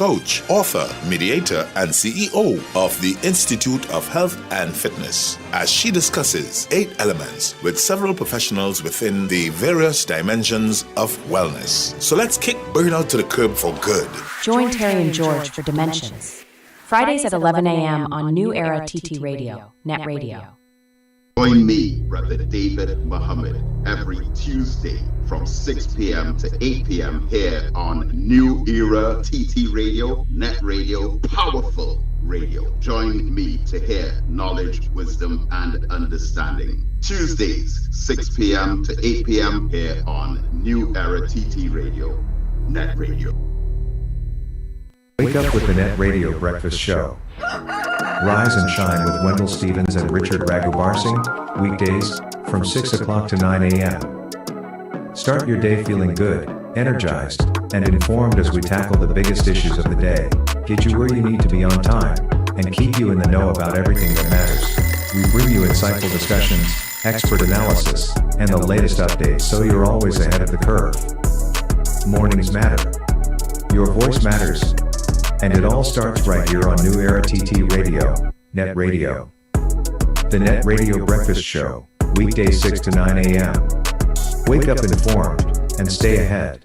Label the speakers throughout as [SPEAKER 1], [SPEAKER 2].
[SPEAKER 1] coach, author, mediator, and CEO of the Institute of Health and Fitness, as she discusses 8 elements with several professionals within the various dimensions of wellness. So let's kick burnout to the curb for good.
[SPEAKER 2] Join Terry and George for Dimensions. Fridays at 11 a.m. on New Era TT Radio, Net Radio.
[SPEAKER 3] Join me, Brother David Muhammad, every Tuesday from 6 p.m. to 8 p.m. here on New Era TT Radio, Net Radio, Powerful Radio. Join me to hear knowledge, wisdom, and understanding. Tuesdays, 6 p.m. to 8 p.m. here on New Era TT Radio, Net Radio.
[SPEAKER 4] Wake up with the Net Radio Breakfast Show. Rise and shine with Wendell Stevens and Richard Raghubarsingh, weekdays, from 6 o'clock to 9 a.m. Start your day feeling good, energized, and informed as we tackle the biggest issues of the day, get you where you need to be on time, and keep you in the know about everything that matters. We bring you insightful discussions, expert analysis, and the latest updates so you're always ahead of the curve. Mornings matter. Your voice matters. And it all starts right here on New Era TT Radio, Net Radio. The Net Radio Breakfast Show, weekdays 6 to 9 a.m. Wake up informed, and stay ahead.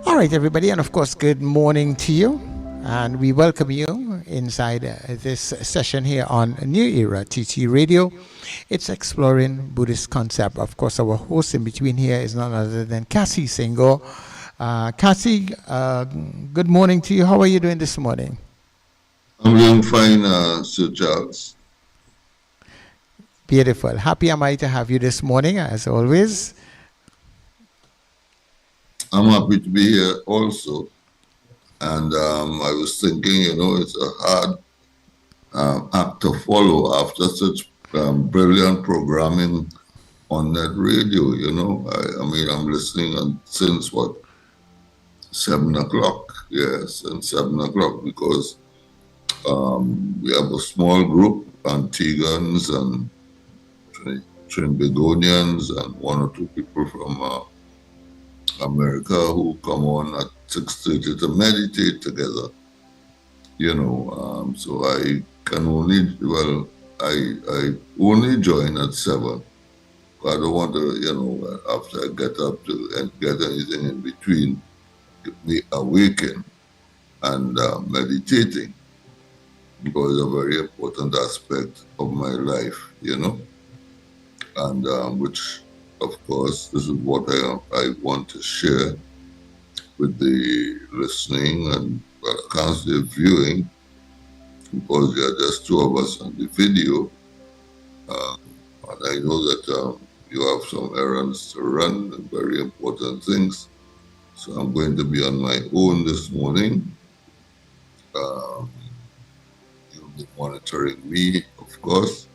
[SPEAKER 5] All right, everybody, and of course, good morning to you. And we welcome you inside this session here on New Era TT Radio. It's exploring Buddhist concept. Of course, our host in between here is none other than Cassie Sengre. Cassie, good morning to you. How are you doing this morning?
[SPEAKER 6] I'm doing fine, Sir Charles.
[SPEAKER 5] Beautiful. Happy am I to have you this morning, as always.
[SPEAKER 6] I'm happy to be here also. And I was thinking, it's a hard act to follow after such brilliant programming on that radio, I mean, I'm listening since 7 o'clock. Yes, and 7 o'clock because we have a small group, Antiguans and Trinbagonians and 1 or 2 people from America who come on at 6:30 to meditate together, so I can only, I only join at 7. I don't want to, after I get up to get anything in between, me awaken and meditating, because it's a very important aspect of my life, and which, of course, this is what I want to share with the listening and I can't say viewing because there are just 2 of us on the video. And I know that you have some errands to run and very important things. So I'm going to be on my own this morning. You'll be monitoring me, of course,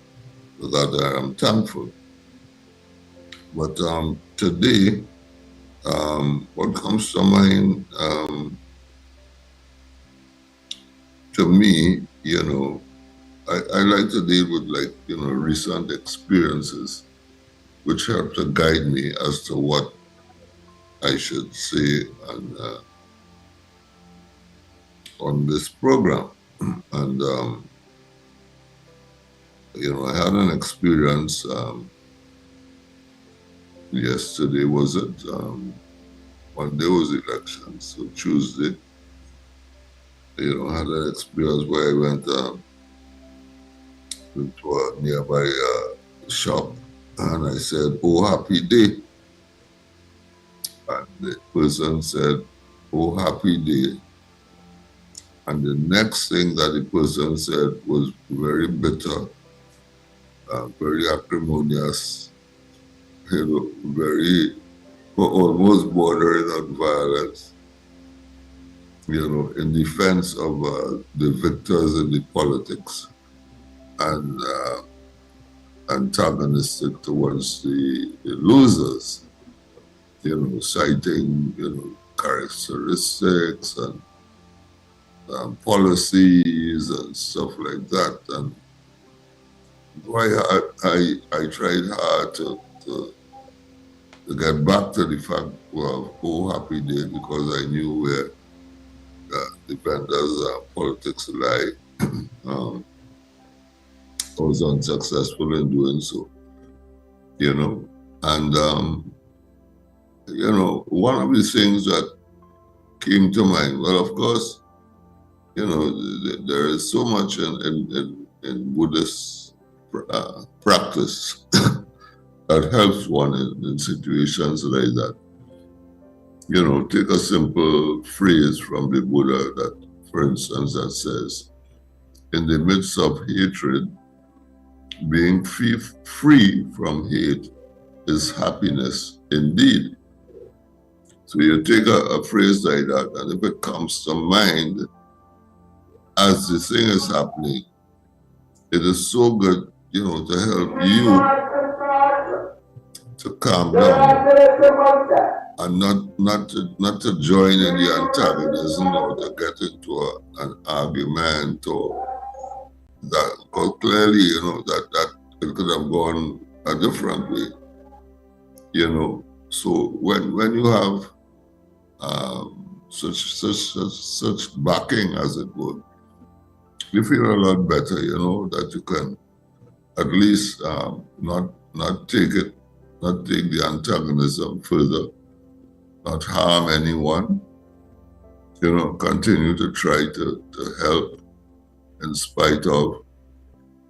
[SPEAKER 6] for that I am thankful. But today, what comes to mind to me, I like to deal with recent experiences which help to guide me as to what I should say on this program. And, I had an experience yesterday, was it? Monday was election, so Tuesday, I had an experience where I went to a nearby shop and I said, "Oh, happy day." And the person said, "Oh, happy day." And the next thing that the person said was very bitter, very acrimonious, very almost bordering on violence, in defense of the victors in the politics, and antagonistic towards the losers, citing, characteristics and policies and stuff like that. And I tried hard to get back to the fact of happy day, because I knew where the vendors' politics lie. I was unsuccessful in doing so, and one of the things that came to mind, well, of course, there is so much in Buddhist practice that helps one in situations like that. Take a simple phrase from the Buddha that, for instance, that says, in the midst of hatred, being free from hate is happiness indeed. So you take a phrase like that, and if it comes to mind as the thing is happening, it is so good, to help you to calm down and not to join in the antagonism or to get into an argument or that. Because clearly, that it could have gone a different way. So when you have such backing, as it were, you feel a lot better, that you can at least not take the antagonism further, not harm anyone, continue to try to help in spite of,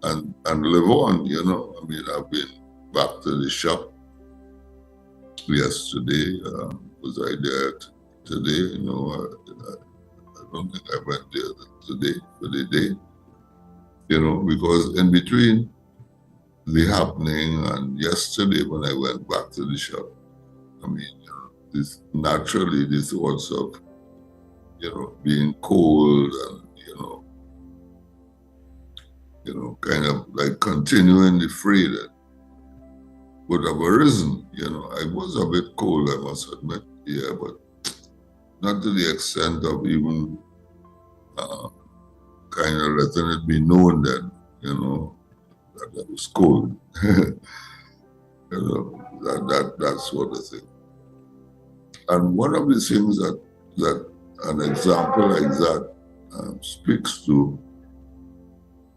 [SPEAKER 6] and live on, I've been back to the shop yesterday. Was I there today? I don't think I went there today for the day, because in between the happening and yesterday when I went back to the shop, this naturally the thoughts of, being cold and, kind of like continuing the fray that would have arisen. I was a bit cold, I must admit, but not to the extent of even kind of letting it be known that, that I was cold. That sort of thing. And one of the things that an example like that speaks to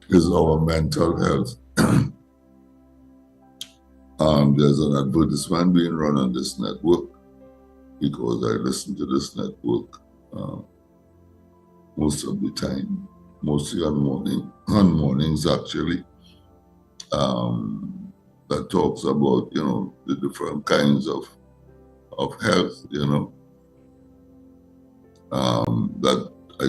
[SPEAKER 6] is our mental health. There's an advertisement being run on this network, because I listen to this network most of the time, mostly on mornings actually, that talks about, the different kinds of health, that I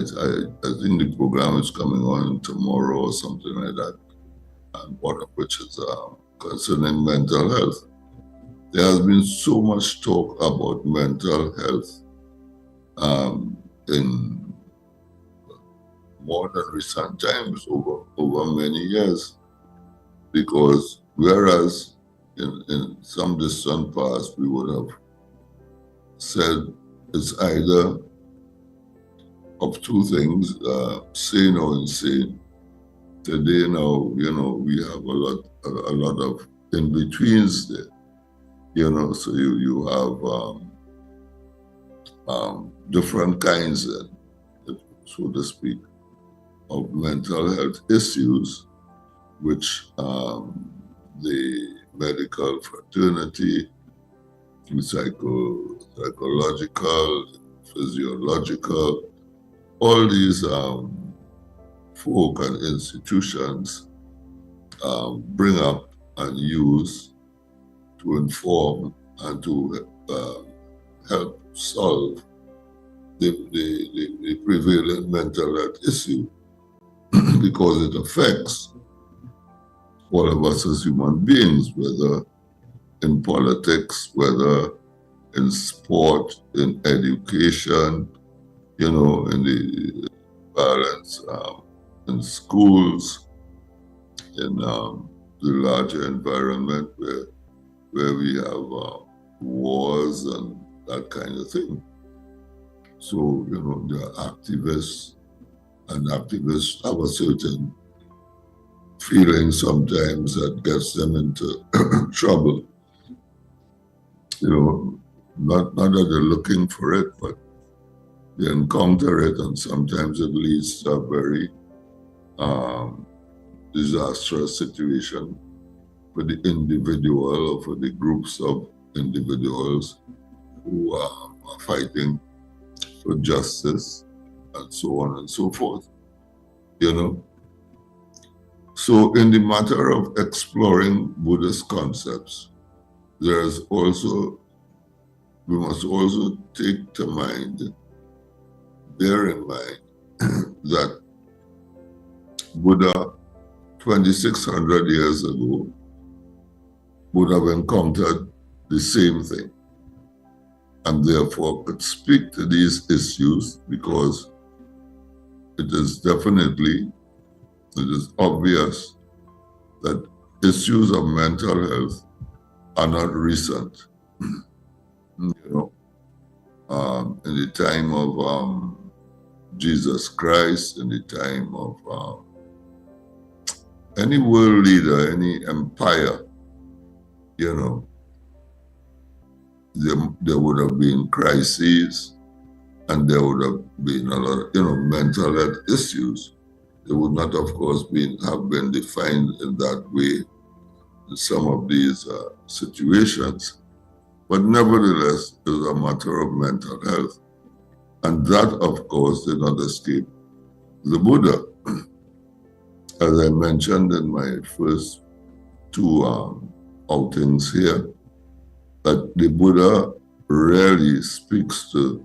[SPEAKER 6] think the program is coming on tomorrow or something like that, and one of which is concerning mental health. There has been so much talk about mental health in more than recent times, over many years, because whereas in some distant past we would have said it's either of two things, sane or insane. Today now, we have a lot of in-betweens there. So you have different kinds, so to speak, of mental health issues, which the medical fraternity, psychological, physiological, all these folk and institutions bring up and use to inform and to help solve the prevalent mental health issue because it affects all of us as human beings, whether in politics, whether in sport, in education, in the violence in schools, in the larger environment where we have wars and that kind of thing. So, there are activists, and activists have a certain feeling sometimes that gets them into trouble. Not that they're looking for it, but they encounter it, and sometimes it leads to a very disastrous situation for the individual or for the groups of individuals who are fighting for justice and so on and so forth. So in the matter of exploring Buddhist concepts, we must also bear in mind that Buddha, 2,600 years ago, would have encountered the same thing, and therefore could speak to these issues because it is obvious that issues of mental health are not recent. In the time of Jesus Christ, in the time of any world leader, any empire, there would have been crises, and there would have been a lot of, mental health issues. They would not, of course, have been defined in that way in some of these situations. But nevertheless, it is a matter of mental health. And that, of course, did not escape the Buddha. As I mentioned in my first two outings here, that the Buddha rarely speaks to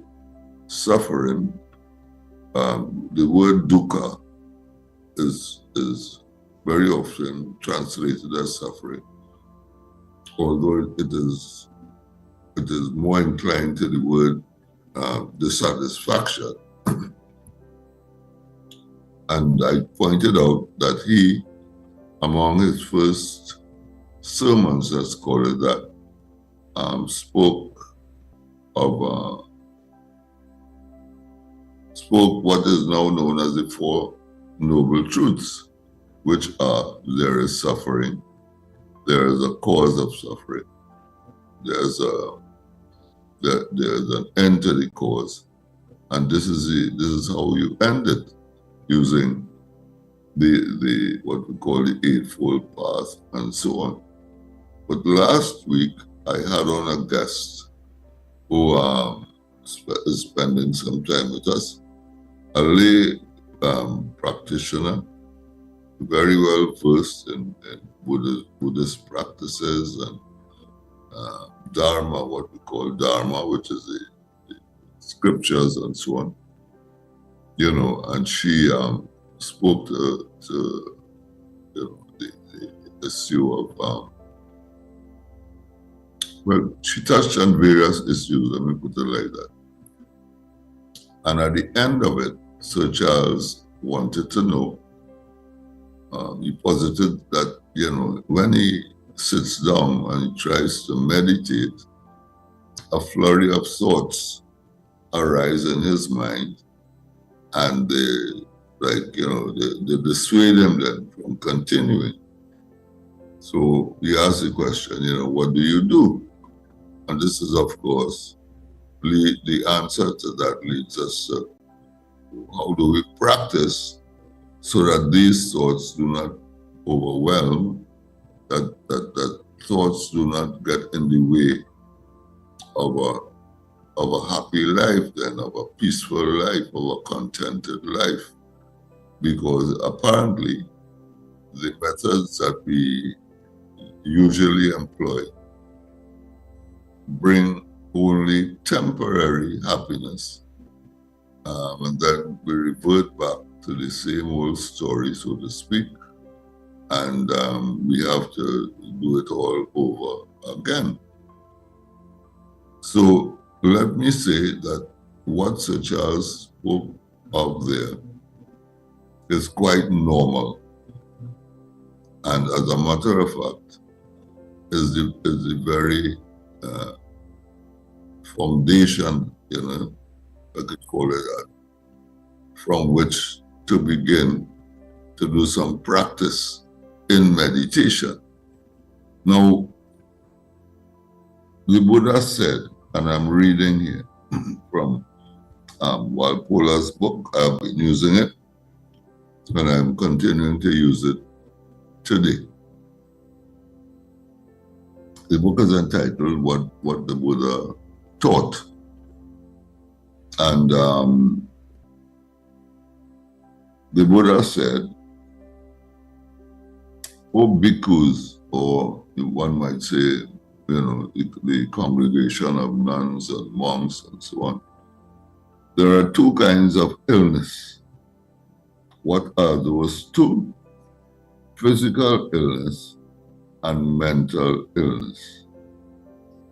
[SPEAKER 6] suffering. The word dukkha is very often translated as suffering, although it is more inclined to the word dissatisfaction. And I pointed out that he, among his first sermons, let's call it that, spoke what is now known as the Four Noble Truths, which are: there is suffering, there is a cause of suffering, there's an end to the cause, and this is how you end it, using the what we call the Eightfold Path and so on. But last week I had on a guest who is spending some time with us, a lay practitioner, very well versed in Buddhist practices and Dharma, what we call Dharma, which is the scriptures and so on. And she spoke to the issue of she touched on various issues, let me put it like that. And at the end of it, Sir Charles wanted to know, he posited that, when he sits down and he tries to meditate, a flurry of thoughts arise in his mind, and they dissuade him then from continuing. So he asked the question, what do you do? And this is, of course, the answer to that leads us to how do we practice so that these thoughts do not overwhelm, that thoughts do not get in the way of a happy life, then of a peaceful life, of a contented life. Because apparently the methods that we usually employ bring only temporary happiness and then we revert back to the same old story, so to speak, and we have to do it all over again. So let me say that what Sir Charles spoke of there is quite normal, and as a matter of fact, is the very foundation, I could call it that, from which to begin to do some practice in meditation. Now, the Buddha said, and I'm reading here from Walpola's book. I've been using it, and I'm continuing to use it today. The book is entitled What the Buddha Taught. And the Buddha said, O bhikkhus, or one might say, the congregation of nuns and monks and so on, there are two kinds of illness. What are those two? Physical illness and mental illness.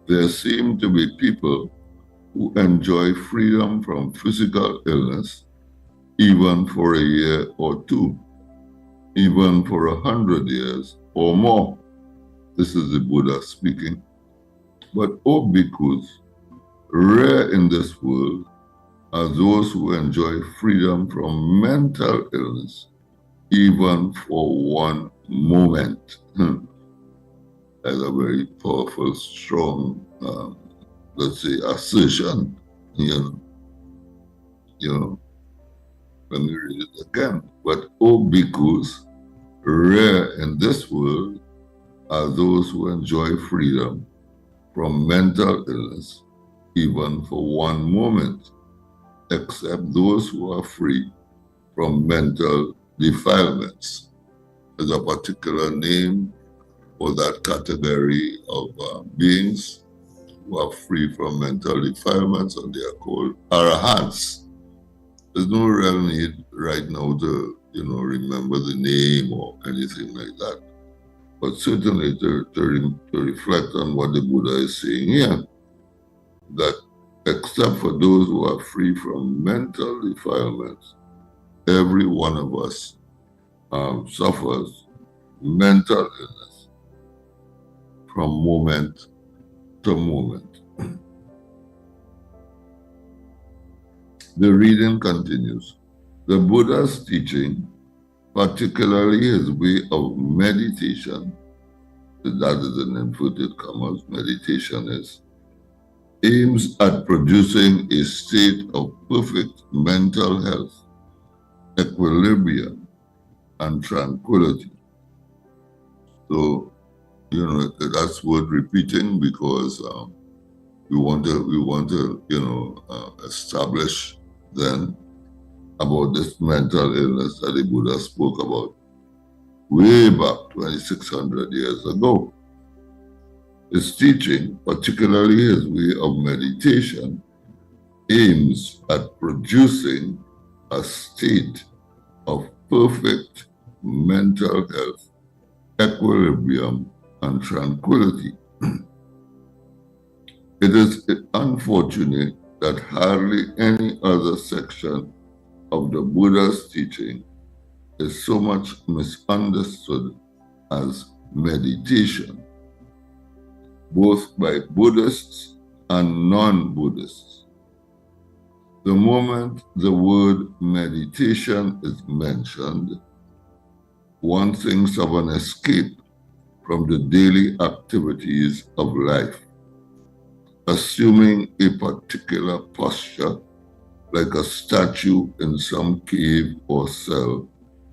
[SPEAKER 6] There seem to be people who enjoy freedom from physical illness even for a year or two, even for 100 years or more. This is the Buddha speaking. But, O bhikkhus, rare in this world are those who enjoy freedom from mental illness even for one moment. That's a very powerful, strong, let's say, assertion. Let me read it again. But, O bhikkhus, rare in this world are those who enjoy freedom from mental illness even for one moment, except those who are free from mental defilements. There's a particular name for that category of beings who are free from mental defilements, and they are called arahants. There's no real need right now to, remember the name or anything like that. But certainly to reflect on what the Buddha is saying here, that except for those who are free from mental defilements, every one of us suffers mental illness from moment to moment. The reading continues. The Buddha's teaching, particularly his way of meditation, that is in inverted commas, meditation is, aims at producing a state of perfect mental health, equilibrium, and tranquility. So, that's worth repeating because we want to establish then about this mental illness that the Buddha spoke about way back 2,600 years ago. His teaching, particularly his way of meditation, aims at producing a state of perfect mental health, equilibrium, and tranquility. It is unfortunate that hardly any other section of the Buddha's teaching is so much misunderstood as meditation, both by Buddhists and non-Buddhists. The moment the word meditation is mentioned, one thinks of an escape from the daily activities of life, assuming a particular posture like a statue in some cave or cell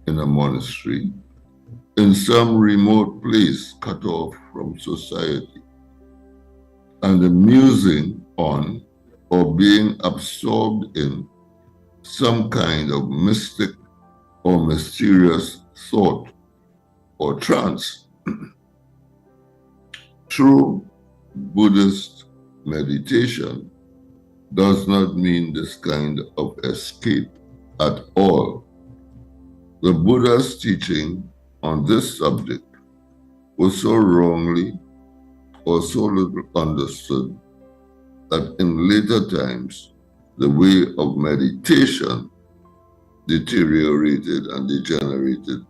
[SPEAKER 6] in a monastery, in some remote place cut off from society, and the musing on or being absorbed in some kind of mystic or mysterious thought or trance. True Buddhist meditation does not mean this kind of escape at all. The Buddha's teaching on this subject was so wrongly or so little understood that in later times, the way of meditation deteriorated and degenerated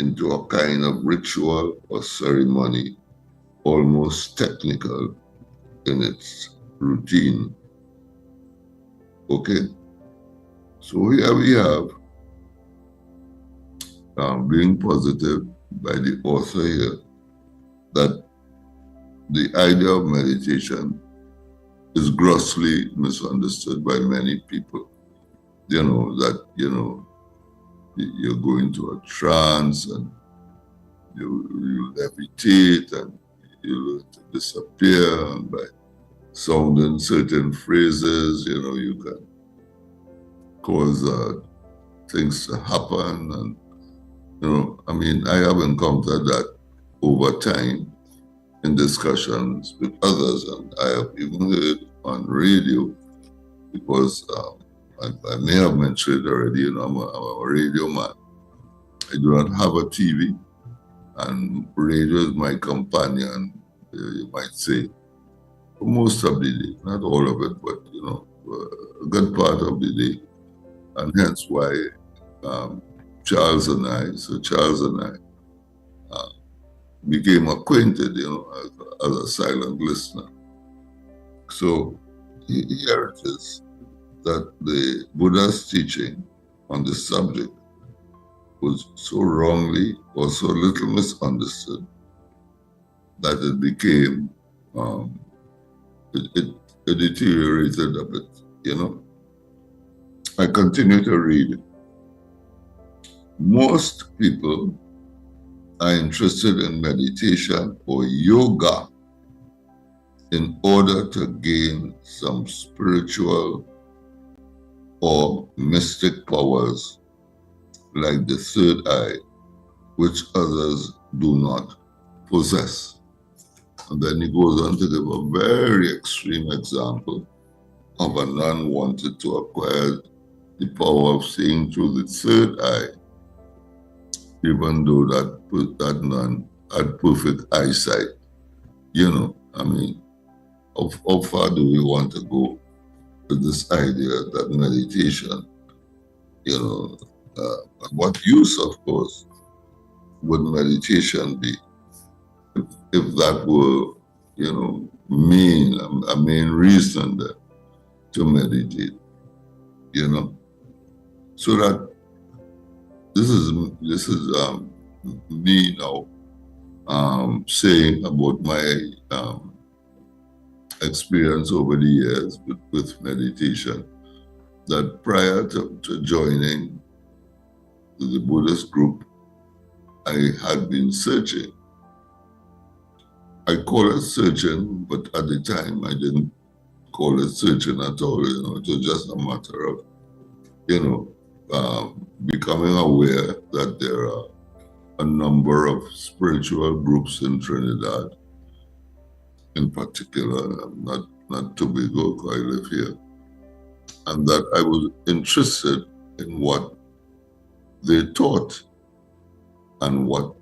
[SPEAKER 6] into a kind of ritual or ceremony, almost technical in its routine. Okay, so here we have being positive by the author here that the idea of meditation is grossly misunderstood by many people. You know, that, you're going to a trance and you levitate and you learn to disappear, and by sounding certain phrases, you can cause things to happen. And, I have encountered that over time in discussions with others, and I have even heard on radio, because I may have mentioned it already, I'm a radio man. I do not have a TV, and radio is my companion, you might say, for most of the day, not all of it, but, a good part of the day. And hence why Charles and I became acquainted, as a silent listener. So here it is that the Buddha's teaching on this subject was so wrongly or so little misunderstood that it became, it deteriorated a bit, I continue to read. Most people are interested in meditation or yoga in order to gain some spiritual or mystic powers like the third eye, which others do not possess. And then he goes on to give a very extreme example of a nun wanted to acquire the power of seeing through the third eye, even though that nun had perfect eyesight. How far do we want to go with this idea that meditation, what use, of course, would meditation be if that were, a main reason to meditate, So that this is me now saying about my experience over the years with meditation, that prior to joining the Buddhist group, I had been searching. I call it searching, but at the time I didn't call it searching at all. It was just a matter of, becoming aware that there are a number of spiritual groups in Trinidad, in particular, not Tobago, because I live here, and that I was interested in what they taught and what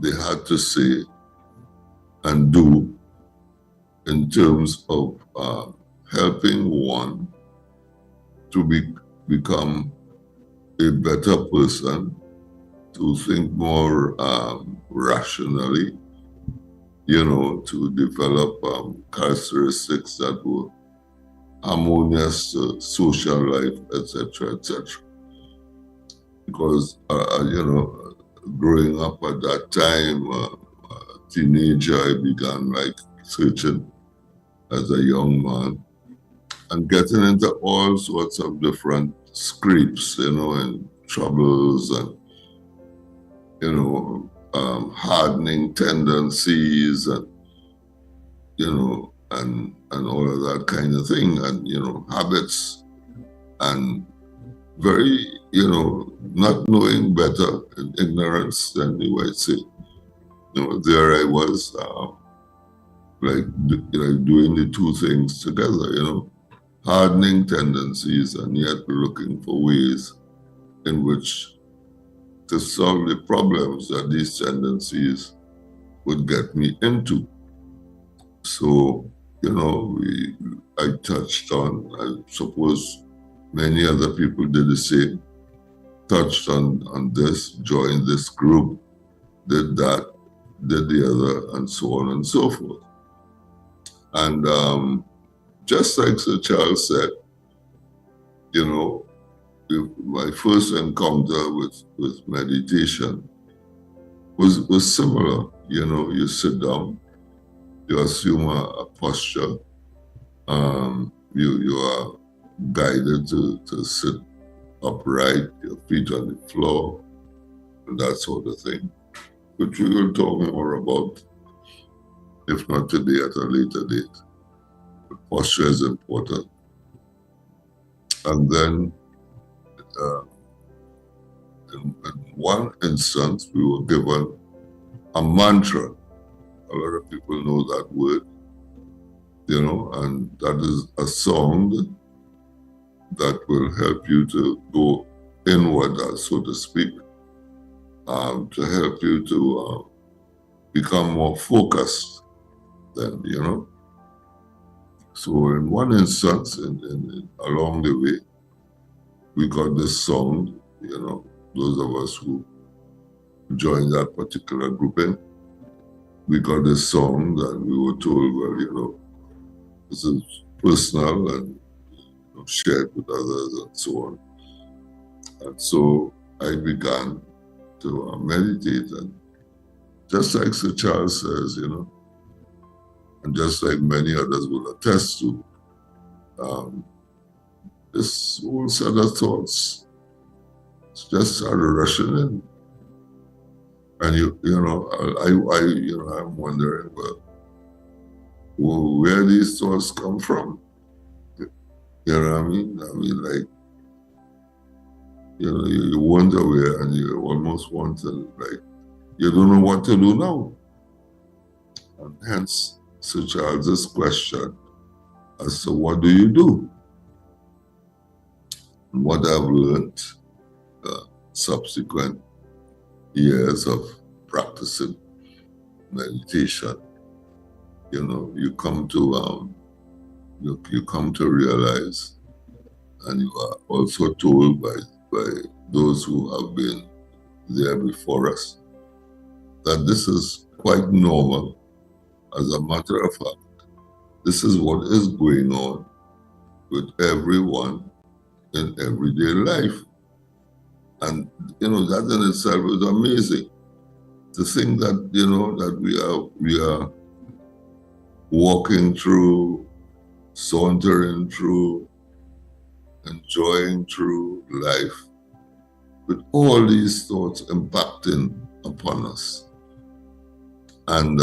[SPEAKER 6] they had to say and do in terms of helping one to become a better person, to think more rationally, to develop characteristics that were harmonious to social life, etc., etc. Because, growing up at that time, teenager, I began searching as a young man and getting into all sorts of different scrapes, and troubles and, hardening tendencies and, and all of that kind of thing, and, habits, and very, not knowing better, in ignorance, then you might say. There I was, doing the two things together, hardening tendencies and yet looking for ways in which to solve the problems that these tendencies would get me into. So, I touched on, I suppose many other people did the same, touched on this, joined this group, did that, did the other, and so on and so forth. And just like Sir Charles said, my first encounter with meditation was similar. You sit down, you assume a posture, you are guided to sit upright, your feet on the floor, and that sort of thing, which we will talk more about, if not today, at a later date. But posture is important. And then in one instance, we were given a mantra. A lot of people know that word, and that is a song that will help you to go inward, so to speak, to help you to become more focused then, So in one instance, along the way, we got this song, those of us who joined that particular grouping, we got this song that we were told, well, this is personal and shared with others and so on. And so I began to meditate, and just like Sir Charles says, and just like many others will attest to, this whole set of thoughts just started rushing in. And I'm wondering, well, where these thoughts come from? You know what I mean? You wonder where, and you almost want to, you don't know what to do now. And hence, Sir Charles's question as to what do you do? And what I've learned subsequent years of practicing meditation, you come to realize, and you are also told by those who have been there before us, that this is quite normal. As a matter of fact, this is what is going on with everyone in everyday life. And, that in itself is amazing. To think that, that we are walking through, sauntering through, enjoying through life with all these thoughts impacting upon us. And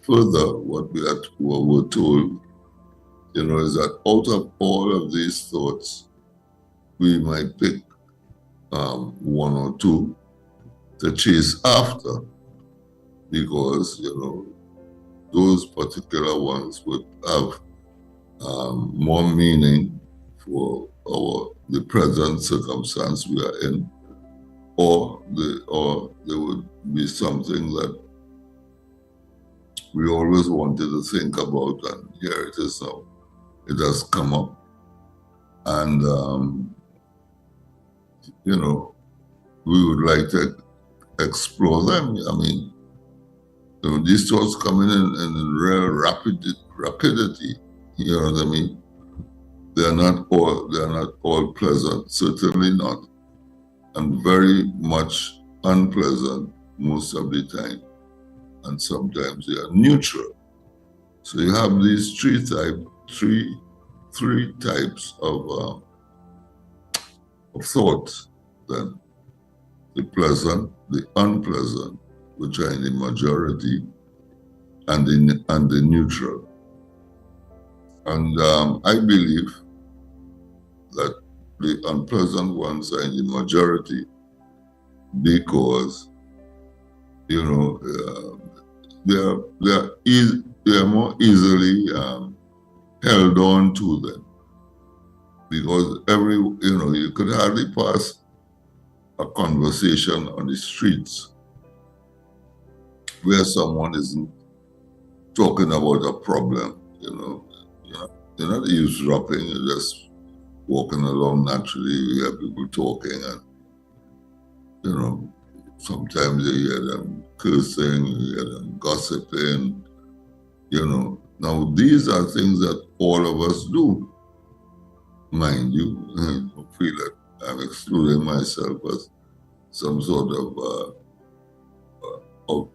[SPEAKER 6] further, what we're told, is that out of all of these thoughts, we might pick one or two to chase after, because, those particular ones would have more meaning for the present circumstance we are in, or there would be something that we always wanted to think about, and here it is now. It has come up. And, we would like to explore them. These thoughts coming in real rapidity, you know what I mean? They're not all pleasant, certainly not, and very much unpleasant most of the time. And sometimes they are neutral. So you have these three types of thoughts. Then the pleasant, the unpleasant, which are in the majority, and the neutral. And I believe that the unpleasant ones are in the majority because, they are more easily held on to them. Because you could hardly pass a conversation on the streets where someone isn't talking about a problem, You're not eavesdropping, you're just walking along naturally, you hear people talking and, sometimes you hear them cursing, you hear them gossiping, Now, these are things that all of us do, mind you. I don't feel that I'm excluding myself as some sort of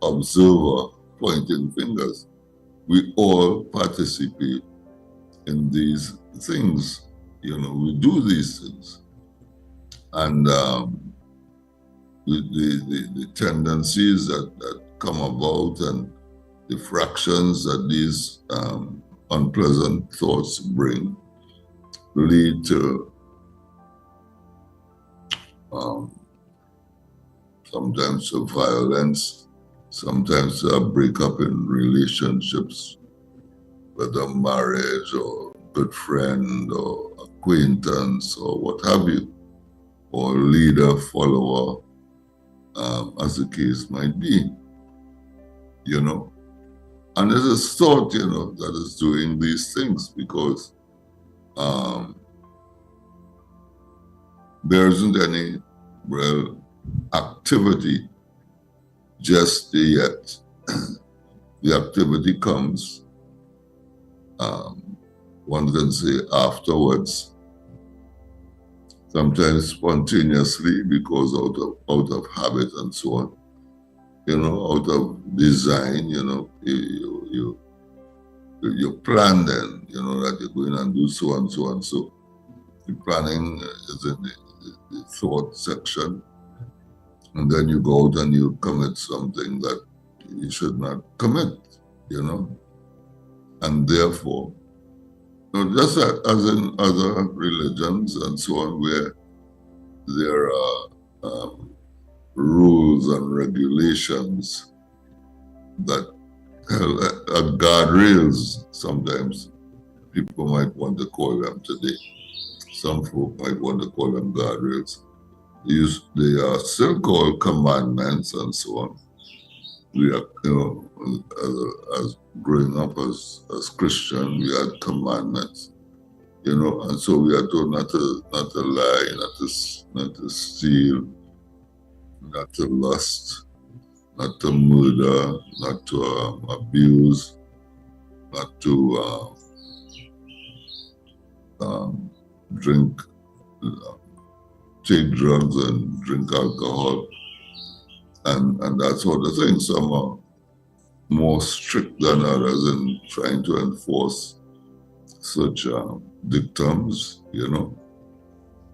[SPEAKER 6] observer pointing fingers. We all participate in these things. We do these things. And the tendencies that come about and the fractions that these unpleasant thoughts bring lead to sometimes to violence, sometimes a breakup in relationships, whether marriage or good friend or acquaintance or what have you, or leader, follower, as the case might be, And there's a thought, that is doing these things because there isn't any real activity just yet. The activity comes, one can say, afterwards, sometimes spontaneously because out of habit and so on, out of design, you plan then, that you're going and do so and so and so. The planning is in the thought section, and then you go out and you commit something that you should not commit, And therefore, just as in other religions and so on, where there are rules and regulations that are guardrails, sometimes people might want to call them today. Some folk might want to call them guardrails. They are still called commandments and so on. We are, as growing up as Christian, we had commandments, and so we are told not to lie, not to steal, not to lust, not to murder, not to abuse, not to drink, take drugs and drink alcohol, and that sort of thing. Some are more strict than others in trying to enforce such dictums,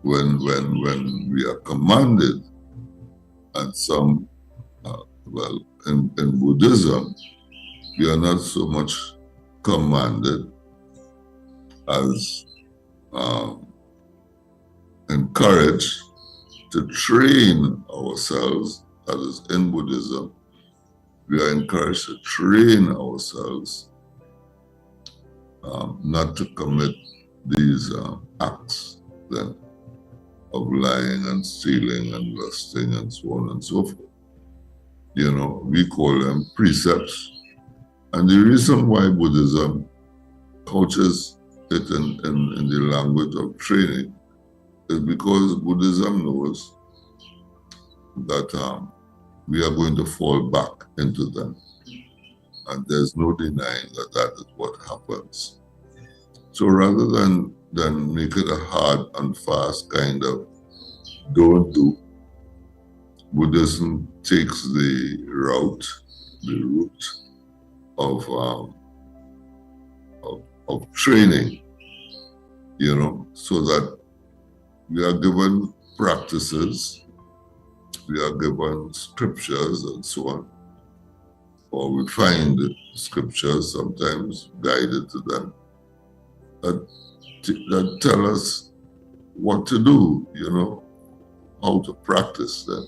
[SPEAKER 6] when we are commanded. And some, in Buddhism, we are not so much commanded as encouraged to train ourselves. That is, in Buddhism, we are encouraged to train ourselves not to commit these acts then of lying and stealing and lusting and so on and so forth. We call them precepts. And the reason why Buddhism couches it in the language of training is because Buddhism knows that we are going to fall back into them. And there's no denying that is what happens. So rather than make it a hard and fast kind of don't do, Buddhism takes the route of training, so that we are given practices, we are given scriptures and so on, or we find scriptures sometimes guided to them that tell us what to do, how to practice them,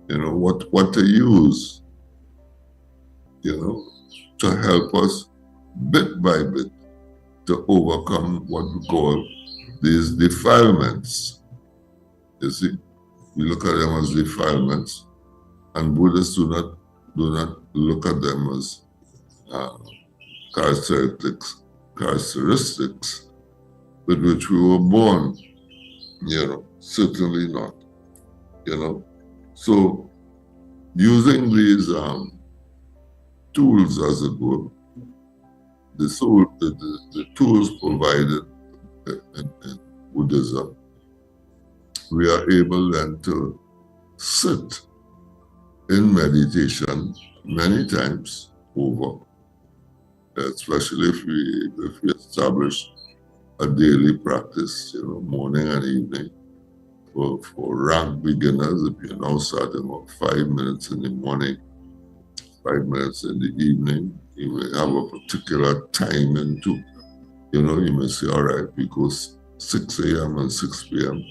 [SPEAKER 6] what to use, to help us bit by bit to overcome what we call these defilements. You see, we look at them as defilements, and Buddhists do not look at them as characteristics with which we were born. Certainly not. So using these tools, as it were, the tools provided in Buddhism, we are able then to sit in meditation many times over, especially if we establish a daily practice, morning and evening. For rank beginners, if you're now starting off 5 minutes in the morning, 5 minutes in the evening, you may have a particular timing too. You may say, all right, we go 6 a.m. and 6 p.m.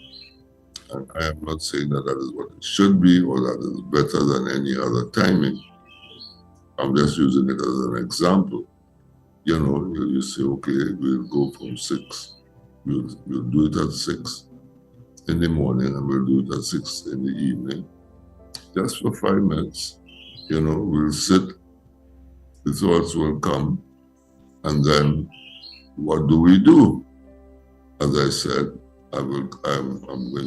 [SPEAKER 6] And I am not saying that is what it should be or that is better than any other timing. I'm just using it as an example. You say, okay, we'll go from 6. We'll do it at 6 in the morning and we'll do it at 6 in the evening. Just for 5 minutes, we'll sit, the thoughts will come, and then what do we do? As I said, I'm going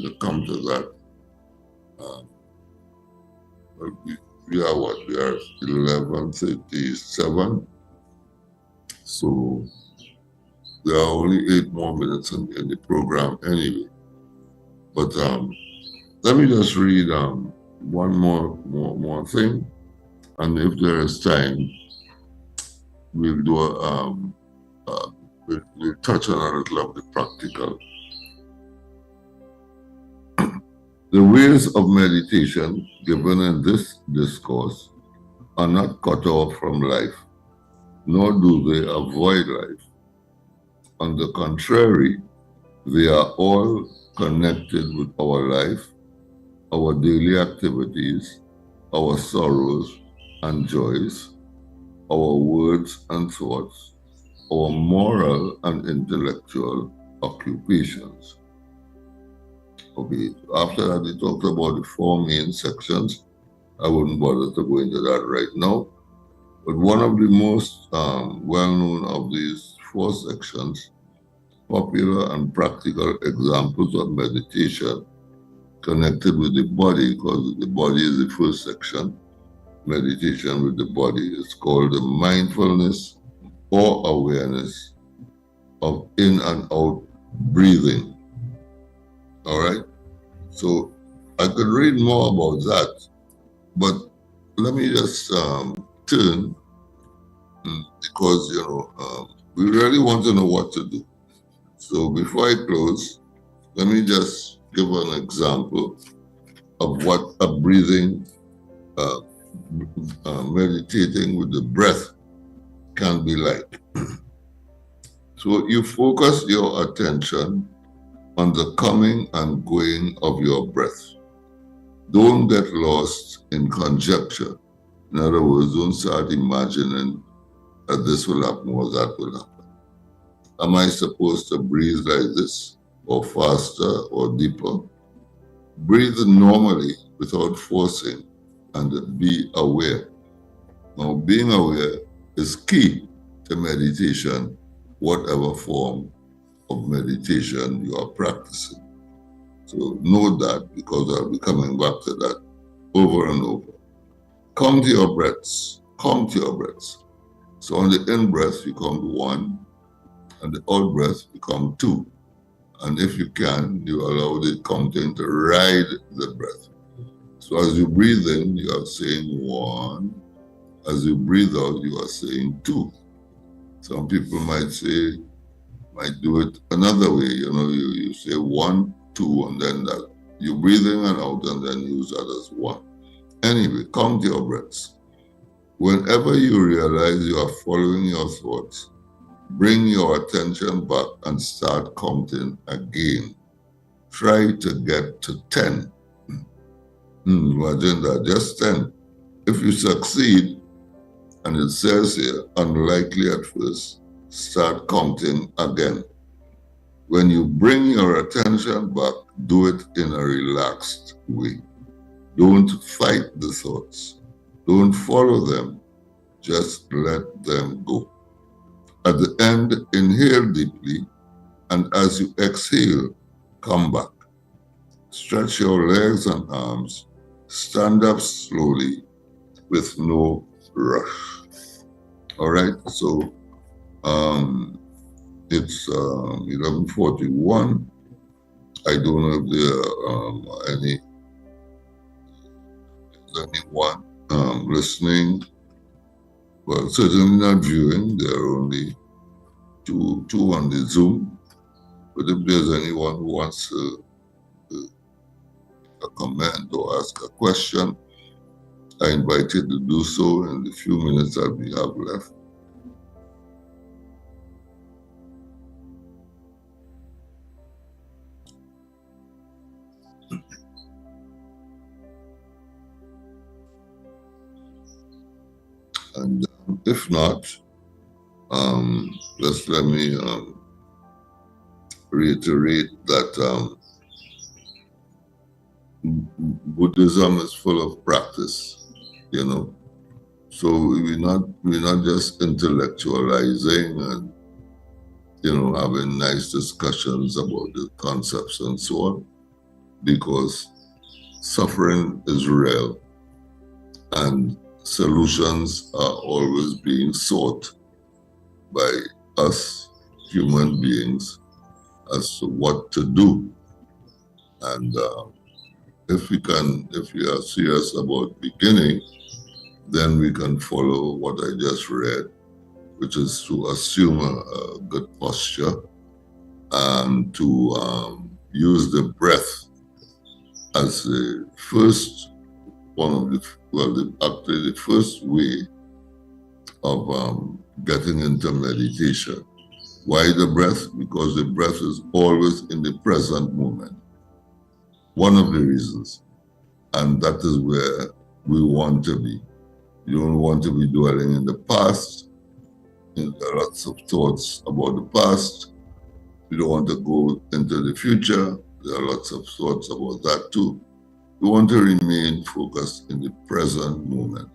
[SPEAKER 6] to come to that. We are what? We are 11:37. So there are only 8 more minutes in the program anyway. But let me just read one more thing, and if there is time, we'll do we'll touch on a little of the practical. The ways of meditation given in this discourse are not cut off from life, nor do they avoid life. On the contrary, they are all connected with our life, our daily activities, our sorrows and joys, our words and thoughts, our moral and intellectual occupations. Okay, after that we talked about the 4 main sections. I wouldn't bother to go into that right now. But one of the most well-known of these 4 sections, popular and practical examples of meditation connected with the body, because the body is the first section, meditation with the body, is called the mindfulness or awareness of in and out breathing. All right? So I could read more about that, but let me just turn, because, we really want to know what to do. So before I close, let me just give an example of what a breathing, meditating with the breath can be like. So you focus your attention on the coming and going of your breath. Don't get lost in conjecture. In other words, don't start imagining that this will happen or that will happen. Am I supposed to breathe like this, or faster, or deeper? Breathe normally without forcing and be aware. Now, being aware is key to meditation, whatever form of meditation you are practicing. So know that, because I'll be coming back to that over and over. Count your breaths. Count your breaths. So on the in-breath, you count 1, and the out-breath, you count 2. And if you can, you allow the counting to ride the breath. So as you breathe in, you are saying 1. As you breathe out, you are saying 2. Some people might do it another way. You say 1, 2, and then that. You breathe in and out, and then use that as 1. Anyway, count your breaths. Whenever you realize you are following your thoughts, bring your attention back and start counting again. Try to get to 10. Imagine that, just 10. If you succeed, and it says here, unlikely at first, start counting again. When you bring your attention back, do it in a relaxed way. Don't fight the thoughts. Don't follow them. Just let them go. At the end, inhale deeply, and as you exhale, come back. Stretch your legs and arms. Stand up slowly with no rush. All right, so it's 11:41. I don't know if there are anyone listening, well, certainly not viewing. There are only two on the Zoom. But if there's anyone who wants to comment or ask a question, I invite you to do so in the few minutes that we have left. And if not, just let me reiterate that Buddhism is full of practice, you know. So we're not just intellectualizing and, you know, having nice discussions about the concepts and so on, because suffering is real and solutions are always being sought by us human beings as to what to do. And if we are serious about beginning, then we can follow what I just read, which is to assume a good posture and to use the breath as the first actually the first way of getting into meditation. Why the breath? Because the breath is always in the present moment. One of the reasons. And that is where we want to be. You don't want to be dwelling in the past. There are lots of thoughts about the past. You don't want to go into the future. There are lots of thoughts about that too. You want to remain focused in the present moment.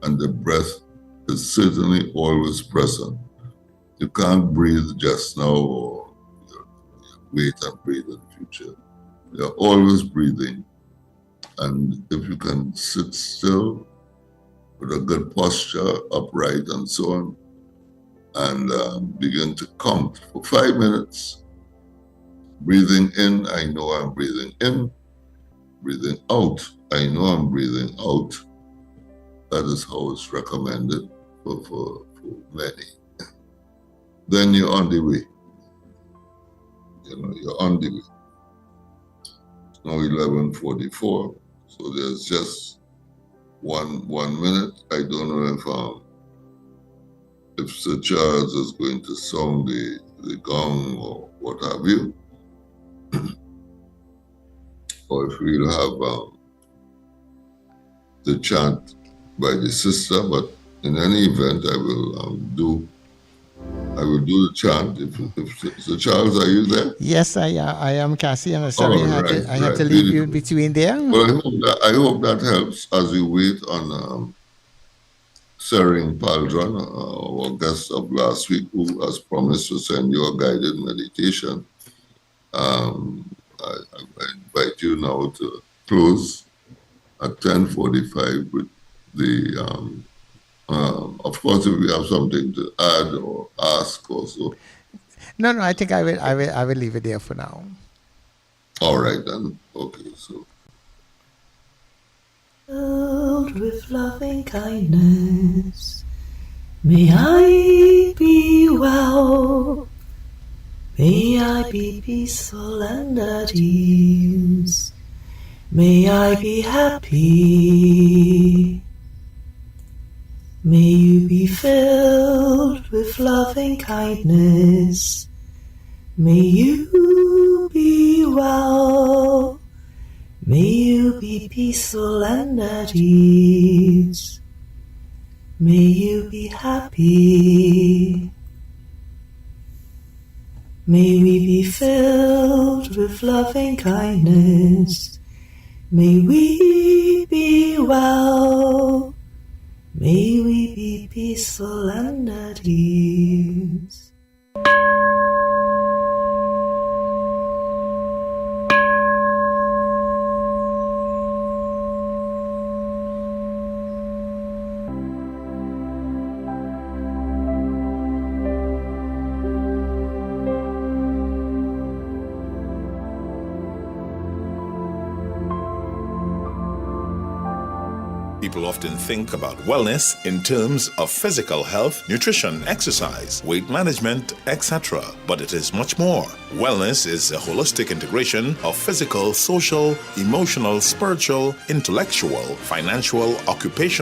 [SPEAKER 6] And the breath is certainly always present. You can't breathe just now or wait and breathe in the future. You're always breathing. And if you can sit still with a good posture, upright and so on, and begin to count for 5 minutes. Breathing in, I know I'm breathing in. Breathing out, I know I'm breathing out. That is how it's recommended for many. Then you're on the way. You know, you're on the way. It's now 11:44, so there's just one minute. I don't know if Sir Charles is going to sound the gong or what have you, or if we'll have the chant by the sister. But in any event, I will do the chant. If Sir Charles, are you there?
[SPEAKER 5] Yes, I am, Cassie. I'm sorry, I had to leave you in between there.
[SPEAKER 6] Well, I hope that helps as we wait on Sering Paldron, our guest of last week, who has promised to send you a guided meditation. I invite you now to close at 10:45 with the. Of course, if you have something to add or ask also.
[SPEAKER 5] No, I think I will leave it there for now.
[SPEAKER 6] All right then. Okay, so.
[SPEAKER 7] Filled with loving kindness, may I be well, may I be peaceful and at ease, may I be happy, may you be filled with loving kindness, may you be well. May you be peaceful and at ease. May you be happy. May we be filled with loving kindness. May we be well. May we be peaceful and at ease.
[SPEAKER 1] People often think about wellness in terms of physical health, nutrition, exercise, weight management, etc. But it is much more. Wellness is a holistic integration of physical, social, emotional, spiritual, intellectual, financial, occupational,